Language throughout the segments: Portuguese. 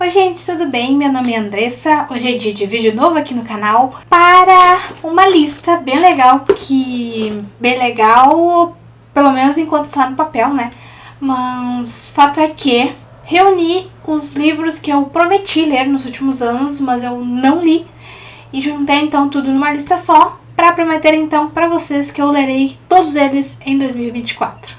Oi gente, tudo bem? Meu nome é Andressa, hoje é dia de vídeo novo aqui no canal para uma lista bem legal, pelo menos enquanto está no papel, né? Mas fato é que reuni os livros que eu prometi ler nos últimos anos, mas eu não li, e juntei então tudo numa lista só para prometer então para vocês que eu lerei todos eles em 2024.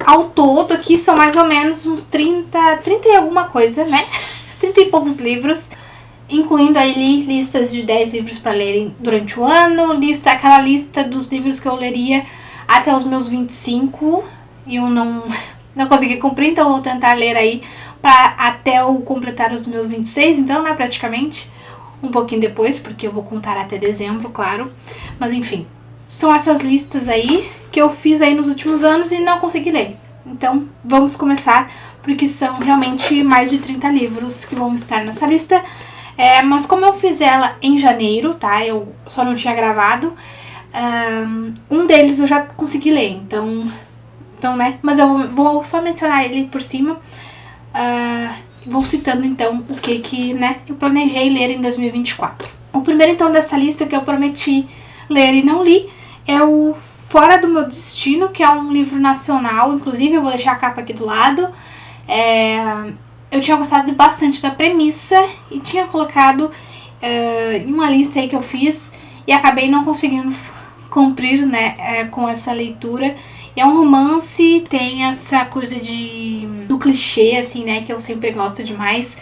Ao todo aqui são mais ou menos uns 30 e alguma coisa, né? 30 e poucos livros, incluindo aí listas de 10 livros para lerem durante o ano, aquela lista dos livros que eu leria até os meus 25 e eu não consegui cumprir, então eu vou tentar ler aí para até eu completar os meus 26, então, né, praticamente, um pouquinho depois, porque eu vou contar até dezembro, claro, mas enfim, são essas listas aí que eu fiz aí nos últimos anos e não consegui ler. Então, vamos começar, porque são realmente mais de 30 livros que vão estar nessa lista. Mas como eu fiz ela em janeiro, tá? Eu só não tinha gravado. Um deles eu já consegui ler, então né? Mas eu vou só mencionar ele por cima. Vou citando, então, o que né, eu planejei ler em 2024. O primeiro, então, dessa lista que eu prometi ler e não li é o Fora do Meu Destino, que é um livro nacional, inclusive eu vou deixar a capa aqui do lado. Eu tinha gostado bastante da premissa e tinha colocado em uma lista aí que eu fiz e acabei não conseguindo cumprir, né, com essa leitura. É um romance, tem essa coisa do clichê, assim, né, que eu sempre gosto demais,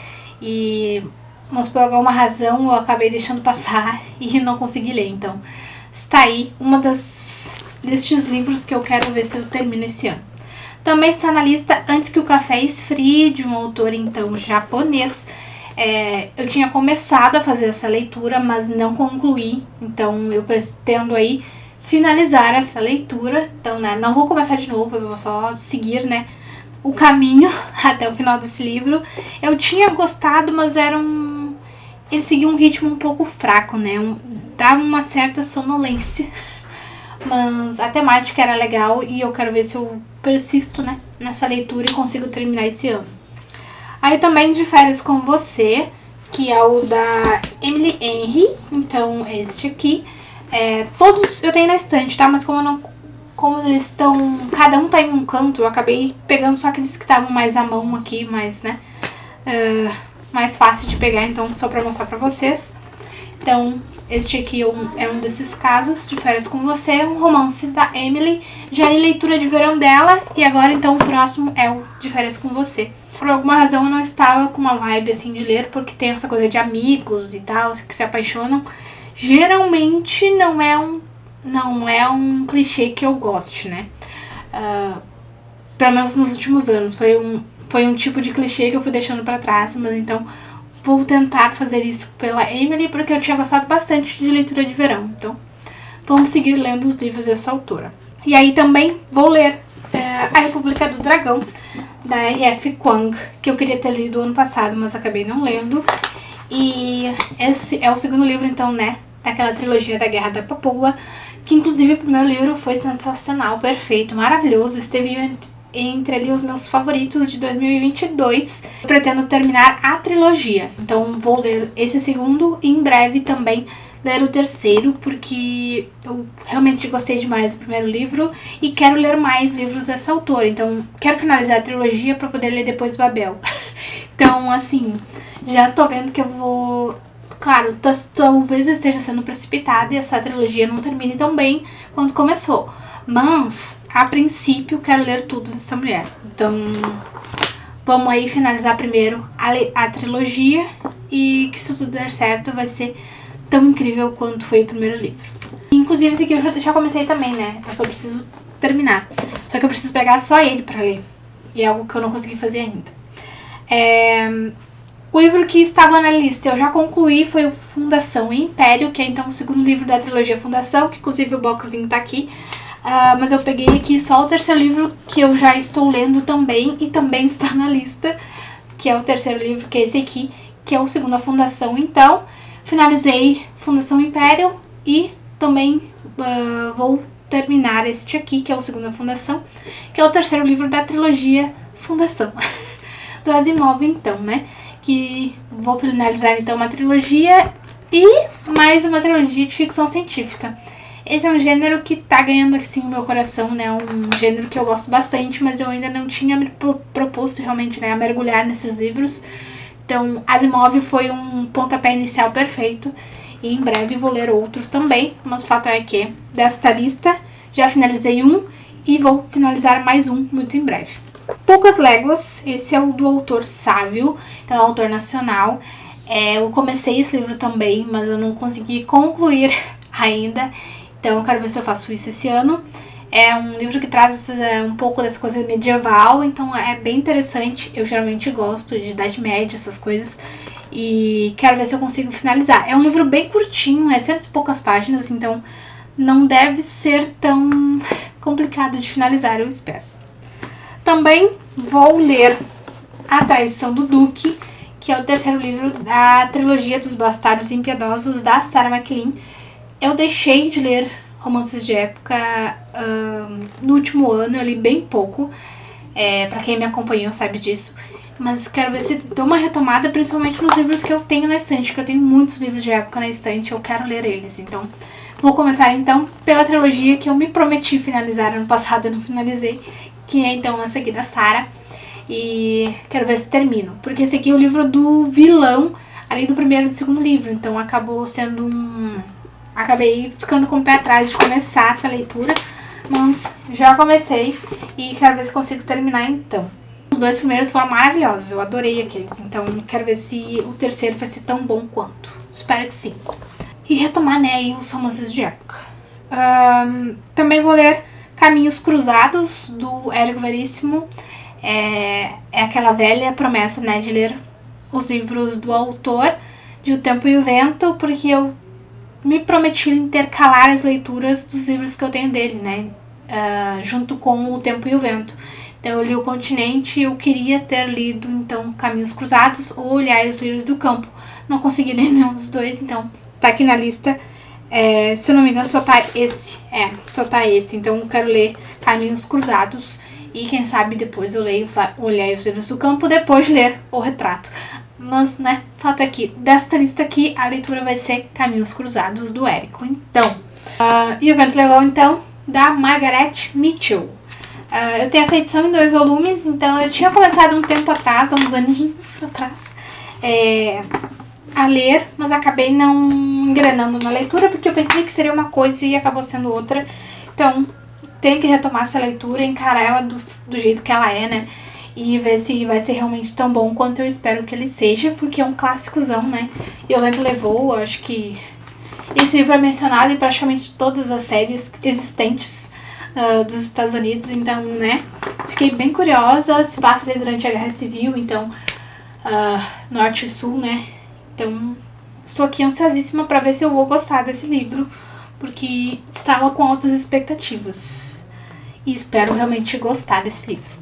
mas por alguma razão eu acabei deixando passar e não consegui ler. Então está aí destes livros que eu quero ver se eu termino esse ano. Também está na lista Antes que o Café Esfrie, de um autor então japonês. Eu tinha começado a fazer essa leitura, mas não concluí, então eu pretendo aí finalizar essa leitura. Então, né, não vou começar de novo, eu vou só seguir, né, o caminho até o final desse livro. Eu tinha gostado, mas ele seguia um ritmo um pouco fraco, né, dava uma certa sonolência. Mas a temática era legal e eu quero ver se eu persisto, né, nessa leitura e consigo terminar esse ano. Aí também De Férias com Você, que é o da Emily Henry. Então este aqui, todos eu tenho na estante, tá? Mas como eles estão, cada um tá em um canto, eu acabei pegando só aqueles que estavam mais à mão aqui, mais, né, mais fácil de pegar, então só pra mostrar pra vocês. Então este aqui é um desses casos, De Férias com Você, um romance da Emily. Já li leitura de verão dela e agora então o próximo é o De Férias com Você. Por alguma razão eu não estava com uma vibe assim de ler, porque tem essa coisa de amigos e tal, que se apaixonam. Geralmente não é um clichê que eu goste, né? Pelo menos nos últimos anos. Foi um tipo de clichê que eu fui deixando pra trás, mas então vou tentar fazer isso pela Emily, porque eu tinha gostado bastante de leitura de verão. Então, vamos seguir lendo os livros dessa autora. E aí também vou ler A República do Dragão, da R.F. Kuang, que eu queria ter lido ano passado, mas acabei não lendo. E esse é o segundo livro, então, né, daquela trilogia da Guerra da Papoula, que inclusive o primeiro livro foi sensacional, perfeito, maravilhoso, esteve entre ali os meus favoritos de 2022. Eu pretendo terminar a trilogia, então vou ler esse segundo e em breve também ler o terceiro, porque eu realmente gostei demais do primeiro livro e quero ler mais livros dessa autora, então quero finalizar a trilogia para poder ler depois Babel. Então, assim, já tô vendo que eu vou... Claro, talvez eu esteja sendo precipitada e essa trilogia não termine tão bem quanto começou, mas a princípio quero ler tudo dessa mulher. Então vamos aí finalizar primeiro a trilogia, e que se tudo der certo vai ser tão incrível quanto foi o primeiro livro. Inclusive esse aqui eu já comecei também, né? Eu só preciso terminar. Só que eu preciso pegar só ele pra ler. E é algo que eu não consegui fazer ainda. O livro que estava na lista eu já concluí, foi o Fundação e Império, que é então o segundo livro da trilogia Fundação, que inclusive o boxzinho tá aqui. Mas eu peguei aqui só o terceiro livro, que eu já estou lendo também, e também está na lista, que é o terceiro livro, que é esse aqui, que é o segundo, a Fundação. Então, finalizei Fundação Império e também vou terminar este aqui, que é o Segunda Fundação, que é o terceiro livro da trilogia Fundação, do Asimov, então, né? Que vou finalizar, então, uma trilogia e mais uma trilogia de ficção científica. Esse é um gênero que tá ganhando, assim, o meu coração, né? Um gênero que eu gosto bastante, mas eu ainda não tinha me proposto, realmente, né, a mergulhar nesses livros. Então, Asimov foi um pontapé inicial perfeito. E em breve vou ler outros também, mas o fato é que desta lista já finalizei um e vou finalizar mais um muito em breve. Poucas Léguas, esse é o do autor Sávio, então é um autor nacional. Eu comecei esse livro também, mas eu não consegui concluir ainda, então eu quero ver se eu faço isso esse ano. É um livro que traz um pouco dessa coisa medieval, então é bem interessante. Eu geralmente gosto de Idade Média, essas coisas. E quero ver se eu consigo finalizar. É um livro bem curtinho, é 100 e poucas páginas, então não deve ser tão complicado de finalizar, eu espero. Também vou ler A Traição do Duque, que é o terceiro livro da trilogia dos Bastardos Impiedosos, da Sarah MacLean. Eu deixei de ler romances de época no último ano, eu li bem pouco. Pra quem me acompanhou sabe disso. Mas quero ver se dou uma retomada, principalmente nos livros que eu tenho na estante, que eu tenho muitos livros de época na estante, eu quero ler eles. Então, vou começar então pela trilogia que eu me prometi finalizar ano passado, eu não finalizei, que é então essa aqui da Sarah. E quero ver se termino, porque esse aqui é o livro do vilão, ali do primeiro e do segundo livro, então acabou sendo acabei ficando com o pé atrás de começar essa leitura, mas já comecei e quero ver se consigo terminar então. Os dois primeiros foram maravilhosos, eu adorei aqueles, então quero ver se o terceiro vai ser tão bom quanto. Espero que sim. E retomar, né, aí os romances de época. Também vou ler Caminhos Cruzados, do Érico Veríssimo. É aquela velha promessa, né, de ler os livros do autor de O Tempo e o Vento, porque eu me prometi intercalar as leituras dos livros que eu tenho dele, né, junto com O Tempo e o Vento. Então eu li O Continente e eu queria ter lido, então, Caminhos Cruzados ou olhar os Livros do Campo. Não consegui ler nenhum dos dois, então tá aqui na lista. Se eu não me engano, só tá esse. Só tá esse. Então eu quero ler Caminhos Cruzados e quem sabe depois eu olhar os Livros do Campo, depois ler O Retrato. Mas, né, fato é que desta lista aqui, a leitura vai ser Caminhos Cruzados, do Érico. Então, E o Vento Levou, então, da Margaret Mitchell. Eu tenho essa edição em 2 volumes, então eu tinha começado um tempo atrás, há uns aninhos atrás, a ler, mas acabei não engrenando na leitura, porque eu pensei que seria uma coisa e acabou sendo outra. Então, tenho que retomar essa leitura, encarar ela do jeito que ela é, né? E ver se vai ser realmente tão bom quanto eu espero que ele seja, porque é um clássicozão, né? E o Vento Levou, eu acho que esse livro é mencionado em praticamente todas as séries existentes dos Estados Unidos, então, né, fiquei bem curiosa. Se passa ali durante a Guerra Civil, então, Norte e Sul, né, então estou aqui ansiosíssima para ver se eu vou gostar desse livro, porque estava com altas expectativas e espero realmente gostar desse livro.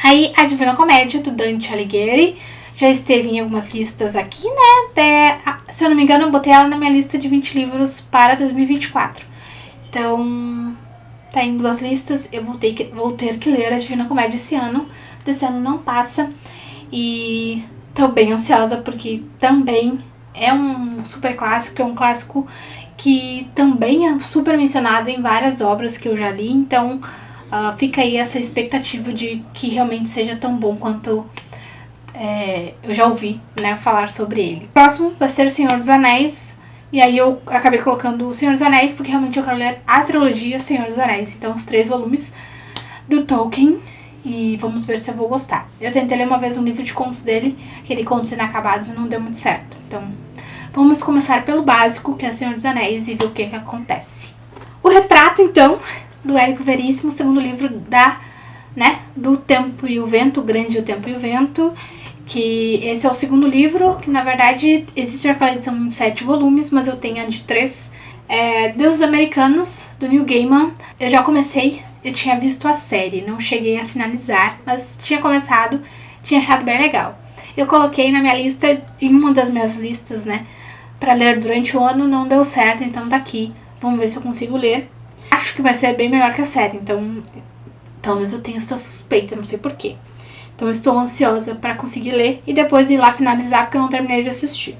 Aí, A Divina Comédia, do Dante Alighieri, já esteve em algumas listas aqui, né, se eu não me engano eu botei ela na minha lista de 20 livros para 2024, então tá em 2 listas. Eu vou ter que ler A Divina Comédia esse ano. Desse ano não passa. E tô bem ansiosa, porque também é um super clássico. É um clássico que também é super mencionado em várias obras que eu já li. Então fica aí essa expectativa de que realmente seja tão bom quanto eu já ouvi, né, falar sobre ele. O próximo vai ser O Senhor dos Anéis. E aí eu acabei colocando O Senhor dos Anéis, porque realmente eu quero ler a trilogia Senhor dos Anéis. Então, os 3 volumes do Tolkien. E vamos ver se eu vou gostar. Eu tentei ler uma vez um livro de contos dele, aquele Contos Inacabados, e não deu muito certo. Então, vamos começar pelo básico, que é Senhor dos Anéis, e ver o que acontece. O Retrato, então, do Érico Veríssimo, segundo livro do Tempo e o Vento, O Grande e o Tempo e o Vento. Que esse é o segundo livro, que na verdade existe aquela edição em 7 volumes, mas eu tenho a de 3. Deuses Americanos, do Neil Gaiman. Eu já comecei, eu tinha visto a série, não cheguei a finalizar, mas tinha começado, tinha achado bem legal. Eu coloquei na minha lista, em uma das minhas listas, né, pra ler durante o ano, não deu certo, então tá aqui. Vamos ver se eu consigo ler. Acho que vai ser bem melhor que a série, então pelo menos eu tenho essa suspeita, não sei porquê. Então eu estou ansiosa para conseguir ler e depois ir lá finalizar, porque eu não terminei de assistir.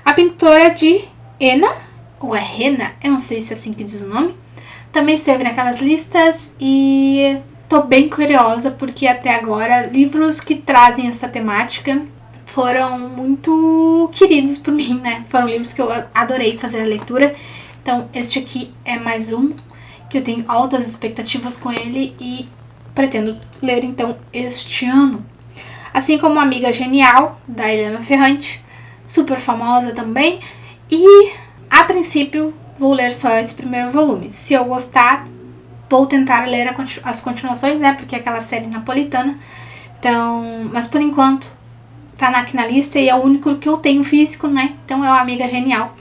A Pintora de Enna, ou é Rena, eu não sei se é assim que diz o nome, também esteve naquelas listas e tô bem curiosa porque até agora livros que trazem essa temática foram muito queridos por mim, né? Foram livros que eu adorei fazer a leitura. Então este aqui é mais um que eu tenho altas expectativas com ele e pretendo ler então este ano. Assim como Amiga Genial, da Helena Ferrante, super famosa também. E a princípio vou ler só esse primeiro volume. Se eu gostar, vou tentar ler as continuações, né? Porque é aquela série napolitana. Então, mas por enquanto tá aqui na lista e é o único que eu tenho físico, né? Então é o Amiga Genial,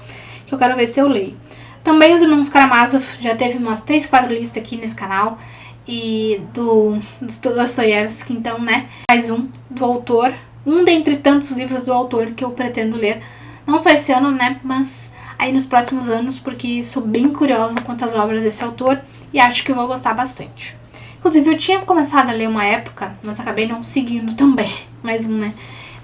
que eu quero ver se eu leio. Também os Irmãos Karamazov, já teve umas 3, 4 listas aqui nesse canal. E do Dostoiévski, então, né? Mais um do autor. Um dentre tantos livros do autor que eu pretendo ler. Não só esse ano, né? Mas aí nos próximos anos, porque sou bem curiosa quanto às obras desse autor e acho que eu vou gostar bastante. Inclusive, eu tinha começado a ler uma época, mas acabei não seguindo também. Mais um, né?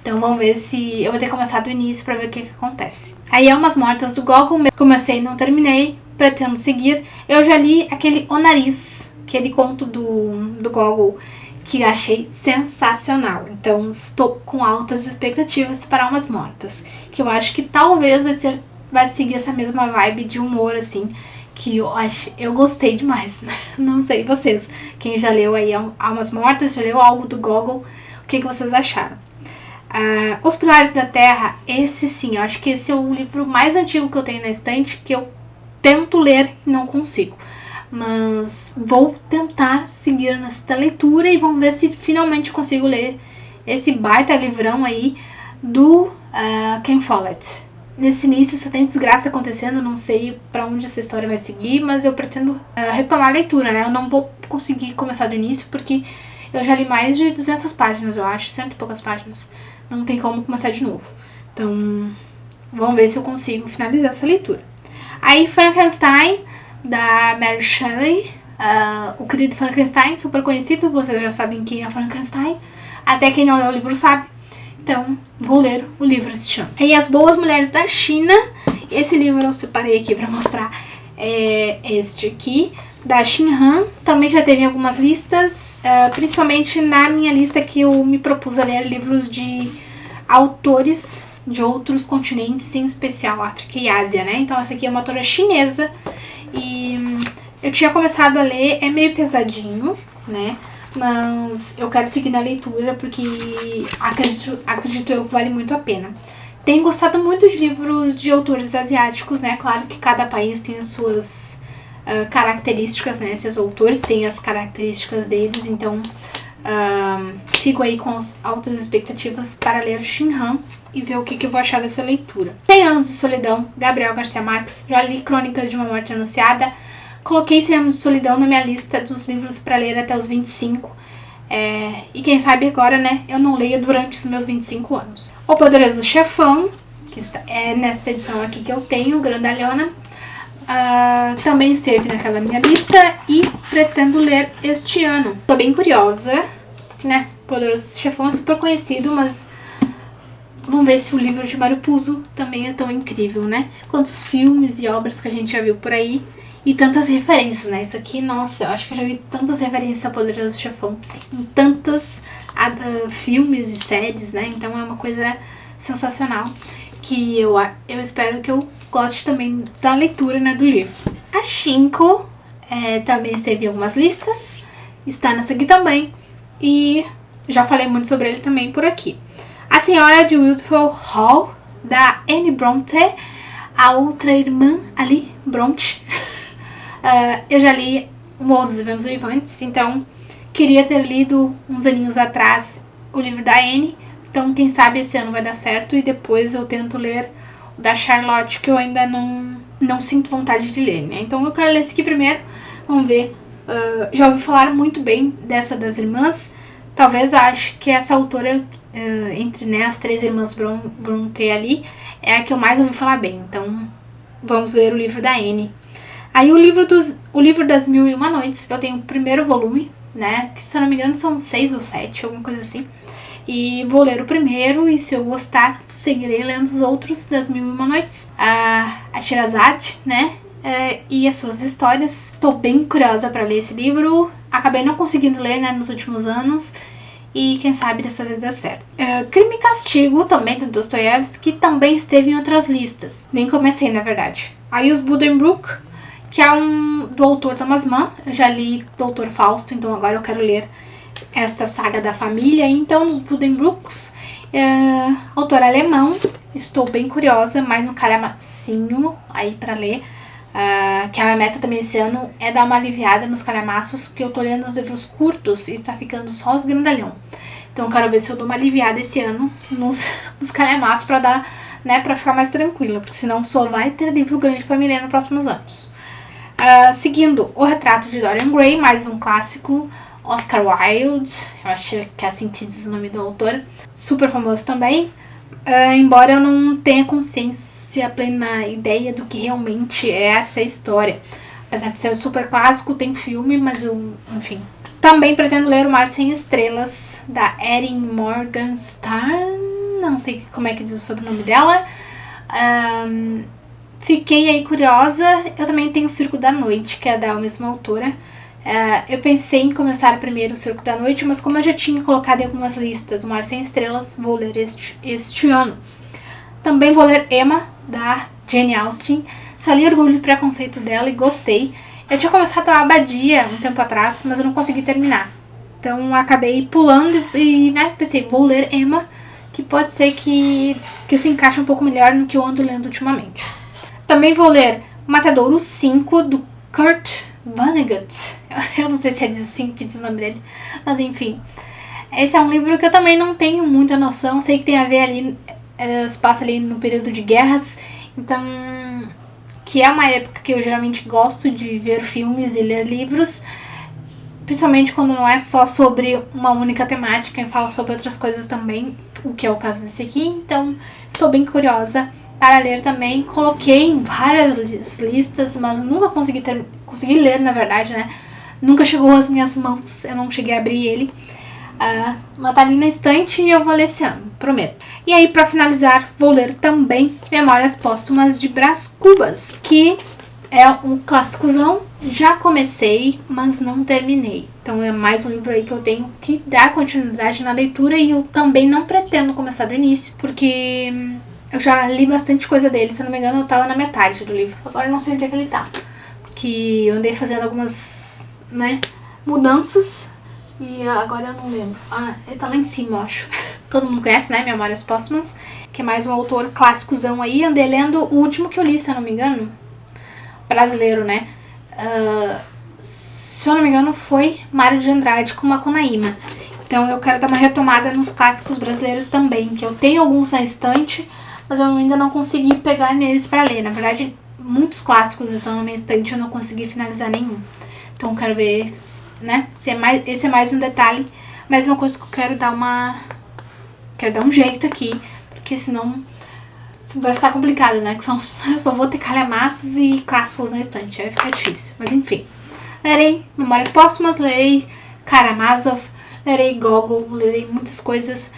Então vamos ver se eu vou ter começado do início pra ver o que acontece. Aí Almas Mortas do Gogol, comecei e não terminei, pretendo seguir. Eu já li aquele O Nariz, aquele conto do Gogol, que achei sensacional. Então estou com altas expectativas para Almas Mortas, que eu acho que talvez vai seguir essa mesma vibe de humor, assim, que eu gostei demais, né? Não sei vocês, quem já leu aí Almas Mortas, já leu algo do Gogol, o que vocês acharam? Os Pilares da Terra, esse sim, eu acho que esse é o livro mais antigo que eu tenho na estante, que eu tento ler e não consigo. Mas vou tentar seguir nesta leitura e vamos ver se finalmente consigo ler esse baita livrão aí do Ken Follett. Nesse início só tem desgraça acontecendo, não sei pra onde essa história vai seguir, mas eu pretendo retomar a leitura, né? Eu não vou conseguir começar do início porque eu já li mais de 200 páginas, eu acho, 100 e poucas páginas. Não tem como começar de novo. Então, vamos ver se eu consigo finalizar essa leitura. Aí, Frankenstein, da Mary Shelley. O querido Frankenstein, super conhecido. Vocês já sabem quem é Frankenstein. Até quem não leu o livro sabe. Então, vou ler o livro este ano. E As Boas Mulheres da China. Esse livro eu separei aqui pra mostrar. É este aqui, da Xin Han. Também já teve algumas listas. Principalmente na minha lista que eu me propus a ler livros de autores de outros continentes, em especial África e Ásia, né? Então essa aqui é uma autora chinesa e eu tinha começado a ler, é meio pesadinho, né? Mas eu quero seguir na leitura porque acredito eu que vale muito a pena. Tenho gostado muito de livros de autores asiáticos, né? Claro que cada país tem as suas características, né? Esses autores têm as características deles, então sigo aí com altas expectativas para ler Xin Han e ver o que eu vou achar dessa leitura. 100 Anos de Solidão, Gabriel Garcia Marques. Já li Crônicas de uma Morte Anunciada. Coloquei 100 Anos de Solidão na minha lista dos livros para ler até os 25. E quem sabe agora, né, eu não leia durante os meus 25 anos. O Poderoso Chefão, que é nesta edição aqui que eu tenho, Grandalhona. Também esteve naquela minha lista e pretendo ler este ano. Tô bem curiosa, né? Poderoso Chefão é super conhecido, mas vamos ver se o livro de Mário Puzo também é tão incrível, né? Quantos filmes e obras que a gente já viu por aí e tantas referências, né? Isso aqui, nossa, eu acho que eu já vi tantas referências a Poderoso Chefão em tantas filmes e séries, né? Então é uma coisa sensacional que eu espero que eu goste também da leitura, né, do livro. A Shinko também esteve em algumas listas, está nessa aqui também e já falei muito sobre ele também por aqui. A Senhora de Wilderful Hall, da Anne Bronte, a outra irmã ali, Bronte. Eu já li O Morro dos Ventos Vivantes, então queria ter lido uns aninhos atrás o livro da Anne, então quem sabe esse ano vai dar certo e depois eu tento ler o da Charlotte, que eu ainda não sinto vontade de ler, né? Então eu quero ler esse aqui primeiro, vamos ver. Já ouvi falar muito bem dessa das irmãs, talvez acho que essa autora, entre, né, as 3 irmãs Bronte ali, é a que eu mais ouvi falar bem, então vamos ler o livro da Anne. Aí o livro das Mil e Uma Noites, eu tenho o primeiro volume, né? Que se eu não me engano são 6 ou 7, alguma coisa assim. E vou ler o primeiro e se eu gostar, seguirei lendo os outros das Mil e Uma Noites. A Sherazade, né? E as suas histórias. Estou bem curiosa para ler esse livro. Acabei não conseguindo ler, né, nos últimos anos. E quem sabe dessa vez dá certo. Crime e Castigo, também do Dostoiévski, que também esteve em outras listas. Nem comecei, na verdade. Aí os Buddenbrook, que é do autor Thomas Mann. Eu já li Doutor Fausto, então agora eu quero ler esta saga da família. Então, os Buddenbrooks, autor alemão. Estou bem curiosa, mais um calhamacinho aí pra ler. Que a minha meta também esse ano é dar uma aliviada nos calhamaços, porque eu tô lendo os livros curtos e tá ficando só os grandalhão. Então eu quero ver se eu dou uma aliviada esse ano nos calhamaços pra dar, né, pra ficar mais tranquila, porque senão só vai ter livro grande pra me ler nos próximos anos. Seguindo, O Retrato de Dorian Gray, mais um clássico, Oscar Wilde, eu acho que é assim que diz o nome do autor, super famoso também, embora eu não tenha consciência, a plena ideia do que realmente é essa história. Apesar de ser super clássico, tem filme, mas enfim. Também pretendo ler O Mar Sem Estrelas, da Erin Morgenstern, não sei como é que diz o sobrenome dela. Fiquei aí curiosa. Eu também tenho O Circo da Noite, que é da mesma autora. Eu pensei em começar primeiro O Circo da Noite, mas como eu já tinha colocado em algumas listas O Mar Sem Estrelas, vou ler este ano. Também vou ler Emma, da Jane Austen. Só li Orgulho e Preconceito dela e gostei. Eu tinha começado a Abadia um tempo atrás, mas eu não consegui terminar. Então acabei pulando e né, pensei, vou ler Emma, que pode ser que se encaixe um pouco melhor no que eu ando lendo ultimamente. Também vou ler Matadouro 5, do Kurt Vonnegut. Eu não sei se é assim que diz o nome dele, mas enfim. Esse é um livro que eu também não tenho muita noção. Sei que tem a ver ali, se passa ali no período de guerras, então, que é uma época que eu geralmente gosto de ver filmes e ler livros, principalmente quando não é só sobre uma única temática, e falo sobre outras coisas também, o que é o caso desse aqui. Então, estou bem curiosa para ler também. Coloquei em várias listas, mas nunca consegui ler, na verdade, né? Nunca chegou às minhas mãos, eu não cheguei a abrir ele. Mas tá ali na estante e eu vou ler esse ano, prometo. E aí, pra finalizar, vou ler também Memórias Póstumas de Brás Cubas, que é um clássicozão. Já comecei, mas não terminei. Então é mais um livro aí que eu tenho que dar continuidade na leitura, e eu também não pretendo começar do início, porque eu já li bastante coisa dele. Se eu não me engano, eu tava na metade do livro. Agora eu não sei onde é que ele tá, porque eu andei fazendo algumas, né, mudanças. E agora eu não lembro. Ele tá lá em cima, eu acho. Todo mundo conhece, né? Memórias Póstumas, que é mais um autor clássicozão aí. Andei lendo o último que eu li, se eu não me engano. Brasileiro, né? Se eu não me engano, foi Mário de Andrade com Macunaíma. Então eu quero dar uma retomada nos clássicos brasileiros também, que eu tenho alguns na estante, mas eu ainda não consegui pegar neles pra ler. Na verdade, muitos clássicos estão na minha estante e eu não consegui finalizar nenhum. Então eu quero ver, né, esse é mais um detalhe, mais uma coisa que eu quero dar um jeito aqui, porque senão vai ficar complicado, né, que eu só vou ter calhamaços e clássicos na estante, vai ficar difícil, mas enfim. Lerei Memórias Póstumas, lerei Karamazov, lerei Gogol, lerei muitas coisas,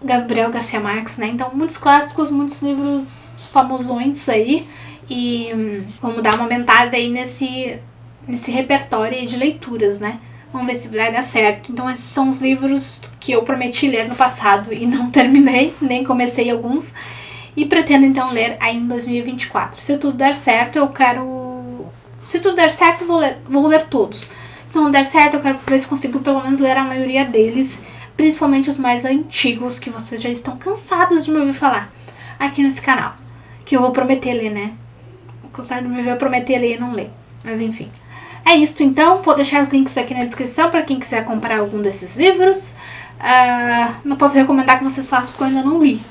Gabriel Garcia Marques, né, então muitos clássicos, muitos livros famosões aí, e vamos dar uma aumentada aí nesse repertório de leituras, né? Vamos ver se vai dar certo. Então esses são os livros que eu prometi ler no passado e não terminei, nem comecei alguns, e pretendo então ler aí em 2024. Se tudo der certo, se tudo der certo, vou ler todos. Se não der certo, eu quero ver se consigo pelo menos ler a maioria deles, principalmente os mais antigos, que vocês já estão cansados de me ouvir falar aqui nesse canal, que eu vou prometer ler, né? Cansado de me ver prometer ler e não ler, mas enfim. É isso então, vou deixar os links aqui na descrição para quem quiser comprar algum desses livros. Não posso recomendar que vocês façam porque eu ainda não li.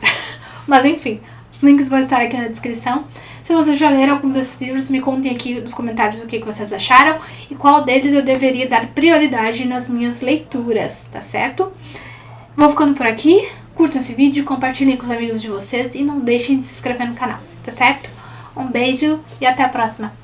Mas enfim, os links vão estar aqui na descrição. Se vocês já leram alguns desses livros, me contem aqui nos comentários o que vocês acharam e qual deles eu deveria dar prioridade nas minhas leituras, tá certo? Vou ficando por aqui, curtam esse vídeo, compartilhem com os amigos de vocês e não deixem de se inscrever no canal, tá certo? Um beijo e até a próxima!